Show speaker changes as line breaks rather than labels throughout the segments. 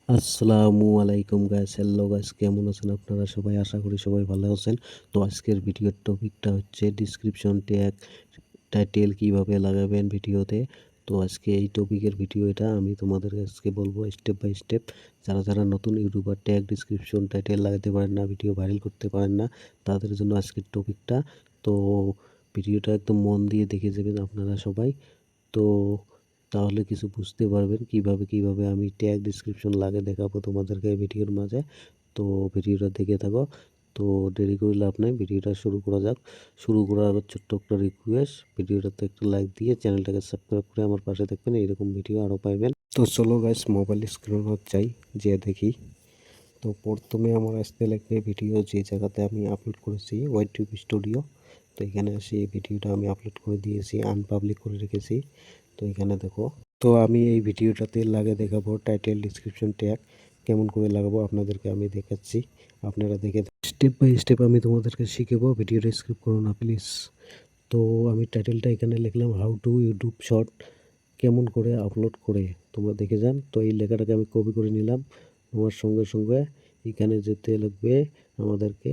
আসসালামু আলাইকুম guys, hello guys, কেমন আছেন আপনারা সবাই? আশা করি সবাই ভালো আছেন। তো আজকের ভিডিওর টপিকটা হচ্ছে ডিসক্রিপশন ট্যাগ টাইটেল কিভাবে লাগাবেন ভিডিওতে। তো আজকে এই টপিকের ভিডিও এটা আমি তোমাদের আজকে বলবো স্টেপ বাই স্টেপ। যারা নতুন ইউটিউবার ট্যাগ ডিসক্রিপশন টাইটেল লাগাতে পারেন না, ভিডিও ভাইরাল করতে পারেন না, তাদের জন্য আজকের টপিকটা। তো ভিডিওটা একদম মন দিয়ে দেখে যাবেন আপনারা সবাই। তো তাহলে কিছু বুঝতে পারবেন কিভাবে আমি ট্যাগ ডিসক্রিপশন লাগে দেখাবো তোমাদেরকে এই ভিডিওর মাঝে। তো ভিডিওটা দেখে থাকো। তো দেরি করে লাভ নাই, ভিডিওটা শুরু করা যাক। শুরু করার আগে ছোট্ট একটা রিকোয়েস্ট, ভিডিওটাতে একটা লাইক দিয়ে চ্যানেলটাকে সাবস্ক্রাইব করে আমার পাশে থাকবেন, এরকম ভিডিও আরও পাইবেন। তো চলো গাইস, মোবাইল স্ক্রিন যাই, যে দেখি। তো প্রথমে আমার আসতে লাগবে ভিডিও যে জায়গাতে আমি আপলোড করেছি, ইউটিউব স্টুডিও। তো এখানে আসি, এই ভিডিওটা আমি আপলোড করে দিয়েছি, আনপাবলিক করে রেখেছি। তো এখানে দেখো, তো আমি এই ভিডিওটাতে লাগিয়ে দেখাবো টাইটেল ডিসক্রিপশন ট্যাগ কেমন করে লাগাবো আপনাদেরকে আমি দেখাচ্ছি। আপনারা দেখে স্টেপ বাই স্টেপ আমি তোমাদেরকে শিখাবো, ভিডিওটা স্কিপ করো না প্লিজ। তো আমি টাইটেলটা এখানে লিখলাম, হাউ টু ইউটিউব শর্ট কেমন করে আপলোড করে, তোমরা দেখে যান। তো এই লেখাটাকে আমি কপি করে নিলাম। আমার সঙ্গে সঙ্গে এখানে যেতে লাগবে আমাদেরকে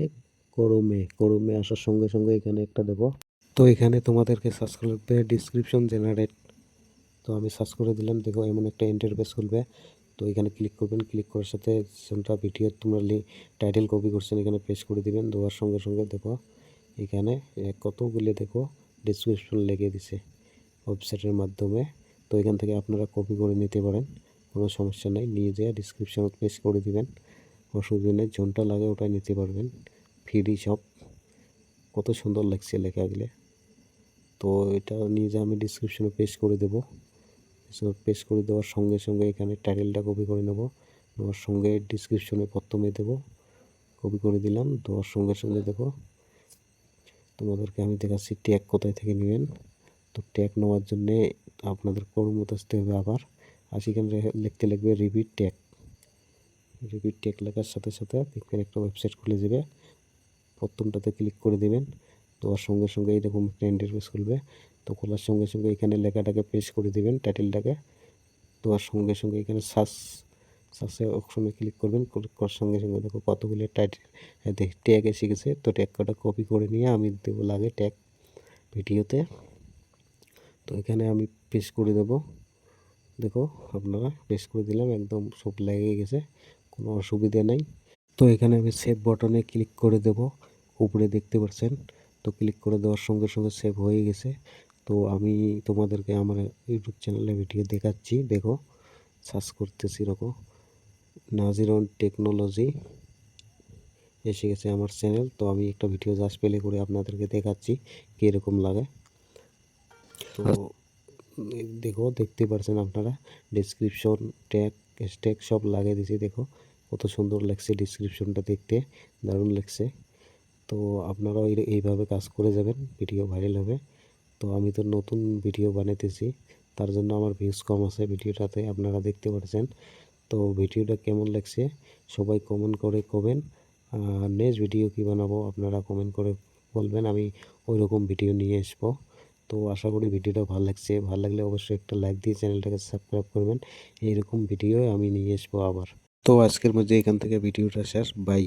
করমে আসার সঙ্গে সঙ্গে এখানে একটা দেবো। তো এখানে তোমাদেরকে সার্চ করতে ডিসক্রিপশন জেনারেট। তো আমি সার্চ করে দিলাম, দেখো এমন একটা ইন্টারফেস খুলবে। তো এখানে ক্লিক করবেন, ক্লিক করার সাথে যেটা ভিডিও তোমরা টাইটেল কপি করছেন এখানে পেস্ট করে দিবেন। দেওয়ার সঙ্গে সঙ্গে দেখো এখানে কতগুলি দেখো ডিসক্রিপশন লেগে দিছে ওয়েবসাইটের মাধ্যমে। তো এখান থেকে আপনারা কপি করে নিতে পারেন, কোনো সমস্যা নেই। নিয়ে যেয়ে ডিসক্রিপশনে পেস্ট করে দিবেন, অসুবিধা নেই। যোনটা লাগে ওটাই নিতে পারবেন, ফ্রি সব। কত সুন্দর লাগছে লেখাগুলো। তো এটা নিয়ে যে আমি ডিসক্রিপশনে পেস্ট করে দেবো। পেস্ট করে দেওয়ার সঙ্গে সঙ্গে এখানে টাইটেলটা কপি করে নেব, নেওয়ার সঙ্গে ডিসক্রিপশনে প্রথমে দেবো, কপি করে দিলাম। দেওয়ার সঙ্গে সঙ্গে দেখো তোমাদেরকে আমি দেখাচ্ছি ট্যাগ কোথায় থেকে নেবেন। তো ট্যাগ নেওয়ার জন্যে আপনাদের মতো আসতে হবে আবার। আর সেখানে লিখতে লাগবে রিপিট ট্যাগ। রিপিট ট্যাগ লেখার সাথে সাথে দেখবেন একটা ওয়েবসাইট খুলে যাবে, প্রথমটাতে ক্লিক করে দেবেন। দেওয়ার সঙ্গে সঙ্গে এরকম একটা ইন্টারফেস খুলবে। তো খোলার সঙ্গে সঙ্গে এখানে লেখাটাকে পেস্ট করে দেবেন, টাইটেলটাকে। দেওয়ার সঙ্গে সঙ্গে এখানে সার্চে অপশনে ক্লিক করবেন। ক্লিক করার সঙ্গে সঙ্গে দেখো কতগুলো টাইটেল ট্যাগ এসে গেছে। তো ট্যাগ কটা কপি করে নিয়ে আমি দেবো লাগে ট্যাগ ভিডিওতে। তো এখানে আমি পেস্ট করে দেবো, দেখো আপনারা পেস্ট করে দিলাম, একদম সব লেগে গেছে, কোনো অসুবিধা নেই। তো এখানে আমি সেভ বাটনে ক্লিক করে দেব, উপরে দেখতে পাচ্ছেন। তো ক্লিক করে দেওয়ার সঙ্গে সঙ্গে সেভ হয়ে গেছে। তো আমি তোমাদেরকে আমার ইউটিউব চ্যানেলে ভিডিও দেখাচ্ছি, দেখো সার্চ করতেছি, এরকম নাজির অন টেকনোলজি এসে গেছে আমার চ্যানেল। তো আমি একটা ভিডিও জাস্ট প্লে করে আপনাদেরকে দেখাচ্ছি কীরকম লাগে। তো দেখো, দেখতে পাচ্ছেন আপনারা ডিসক্রিপশন ট্যাগ হ্যাশট্যাগ সব লাগিয়ে দিয়েছি। দেখো কত সুন্দর লাগছে, ডিসক্রিপশনটা দেখতে দারুণ লাগছে। তো আপনারাও এইভাবে কাজ করে যাবেন, ভিডিও ভাইরাল হবে। তো আমি তো নতুন ভিডিও বানাইতেছি, তার জন্য আমার ভিউজ কম আছে ভিডিওটাতে, আপনারা দেখতে পাচ্ছেন। তো ভিডিওটা কেমন লাগছে সবাই কমেন্ট করে কবেন। নেক্সট ভিডিও কী বানাবো আপনারা কমেন্ট করে বলবেন, আমি ওই রকম ভিডিও নিয়ে আসবো। তো আশা করি ভিডিওটা ভালো লাগছে, ভালো লাগলে অবশ্যই একটা লাইক দিয়ে চ্যানেলটাকে সাবস্ক্রাইব করবেন। এইরকম ভিডিও আমি নিয়ে আসবো আবার। তো আজকের মধ্যে এখান থেকে ভিডিওটা শেষ, বাই।